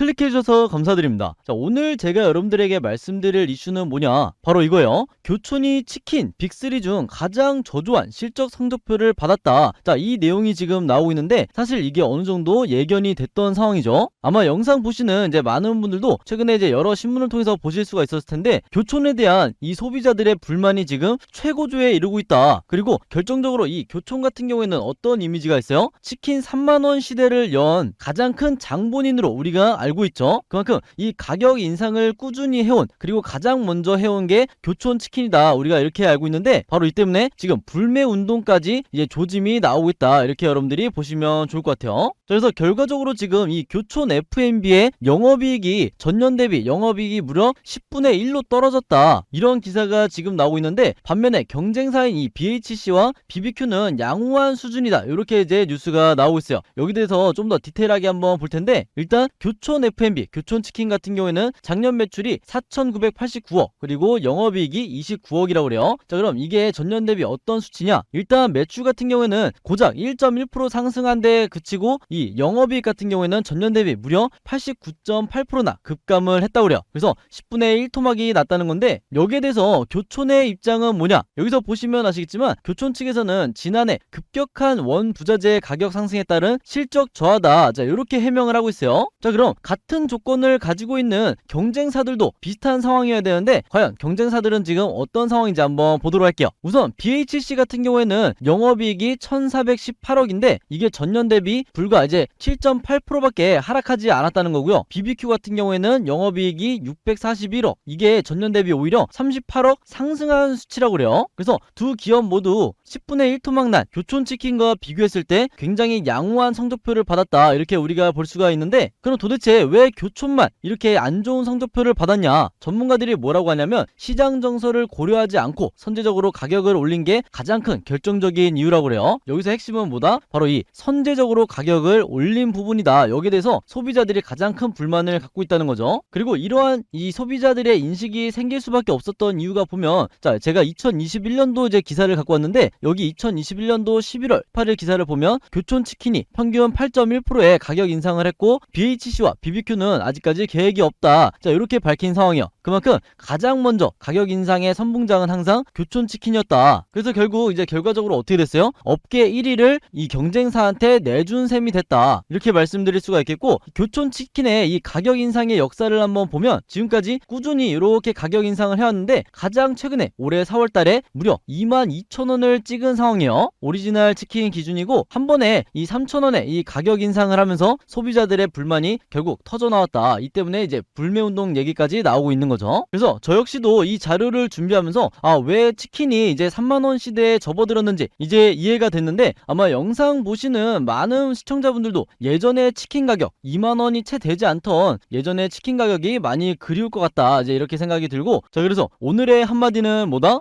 클릭해주셔서 감사드립니다. 자, 오늘 제가 여러분들에게 말씀드릴 이슈는 뭐냐, 바로 이거예요. 교촌이 치킨 빅3 중 가장 저조한 실적 성적표를 받았다. 자, 이 내용이 지금 나오고 있는데 사실 이게 어느 정도 예견이 됐던 상황이죠. 아마 영상 보시는 이제 많은 분들도 최근에 이제 여러 신문을 통해서 보실 수가 있었을 텐데, 교촌에 대한 이 소비자들의 불만이 지금 최고조에 이르고 있다. 그리고 결정적으로 이 교촌 같은 경우에는 어떤 이미지가 있어요? 치킨 3만원 시대를 연 가장 큰 장본인으로 우리가 알고 있죠. 그만큼 이 가격 인상을 꾸준히 해온, 그리고 가장 먼저 해온 게 교촌 치킨이다, 우리가 이렇게 알고 있는데, 바로 이 때문에 지금 불매 운동까지 이제 조짐이 나오고 있다, 이렇게 여러분들이 보시면 좋을 것 같아요. 그래서 결과적으로 지금 이 교촌 F&B의 영업이익이 전년 대비 영업이익이 무려 10분의 1로 떨어졌다, 이런 기사가 지금 나오고 있는데, 반면에 경쟁사인 이 BHC와 BBQ는 양호한 수준이다, 이렇게 이제 뉴스가 나오고 있어요. 여기 대해서 좀 더 디테일하게 한번 볼 텐데, 일단 교촌 F&B, 교촌 치킨 같은 경우에는 작년 매출이 4,989억, 그리고 영업이익이 29억이라고 그래요. 자, 그럼 이게 전년 대비 어떤 수치냐? 일단 매출 같은 경우에는 고작 1.1% 상승한 데 그치고, 이 영업이익 같은 경우에는 전년 대비 무려 89.8%나 급감을 했다고 그래요. 그래서 10분의 1 토막이 났다는 건데, 여기에 대해서 교촌의 입장은 뭐냐? 여기서 보시면 아시겠지만 교촌 측에서는 지난해 급격한 원 부자재 가격 상승에 따른 실적 저하다, 자, 이렇게 해명을 하고 있어요. 자, 그럼 같은 조건을 가지고 있는 경쟁사들도 비슷한 상황이어야 되는데, 과연 경쟁사들은 지금 어떤 상황인지 한번 보도록 할게요. 우선 BHC 같은 경우에는 영업이익이 1,418억인데 이게 전년 대비 불과 이제 7.8%밖에 하락하지 않았다는 거고요. BBQ 같은 경우에는 영업이익이 641억, 이게 전년 대비 오히려 38억 상승한 수치라고 그래요. 그래서 두 기업 모두 10분의 1 토막난 교촌치킨과 비교했을 때 굉장히 양호한 성적표를 받았다, 이렇게 우리가 볼 수가 있는데, 그럼 도대체 왜 교촌만 이렇게 안 좋은 성적표를 받았냐? 전문가들이 뭐라고 하냐면, 시장 정서를 고려하지 않고 선제적으로 가격을 올린 게 가장 큰 결정적인 이유라고 그래요. 여기서 핵심은 뭐다? 바로 이 선제적으로 가격을 올린 부분이다. 여기에 대해서 소비자들이 가장 큰 불만을 갖고 있다는 거죠. 그리고 이러한 이 소비자들의 인식이 생길 수밖에 없었던 이유가 보면, 자, 제가 2021년도 이제 기사를 갖고 왔는데, 여기 2021년도 11월 8일 기사를 보면 교촌 치킨이 평균 8.1%의 가격 인상을 했고, BHC와 BBQ는 아직까지 계획이 없다, 자, 이렇게 밝힌 상황이요. 그만큼 가장 먼저 가격 인상의 선봉장은 항상 교촌 치킨이었다. 그래서 결국 이제 결과적으로 어떻게 됐어요? 업계 1위를 이 경쟁사한테 내준 셈이 됐다, 이렇게 말씀드릴 수가 있겠고, 교촌 치킨의 이 가격 인상의 역사를 한번 보면 지금까지 꾸준히 이렇게 가격 인상을 해왔는데, 가장 최근에 올해 4월 달에 무려 22,000원을 찍은 상황이에요. 오리지널 치킨 기준이고, 한 번에 이 3,000원에 이 가격 인상을 하면서 소비자들의 불만이 결국 터져나왔다. 이 때문에 이제 불매운동 얘기까지 나오고 있는 거죠. 그래서 저 역시도 이 자료를 준비하면서 왜 치킨이 이제 3만원 시대에 접어들었는지 이제 이해가 됐는데, 아마 영상 보시는 많은 시청자분들도 예전에 치킨 가격 2만원이 채 되지 않던 예전에 치킨 가격이 많이 그리울 것 같다, 이제 이렇게 생각이 들고, 자, 그래서 오늘의 한마디는 뭐다?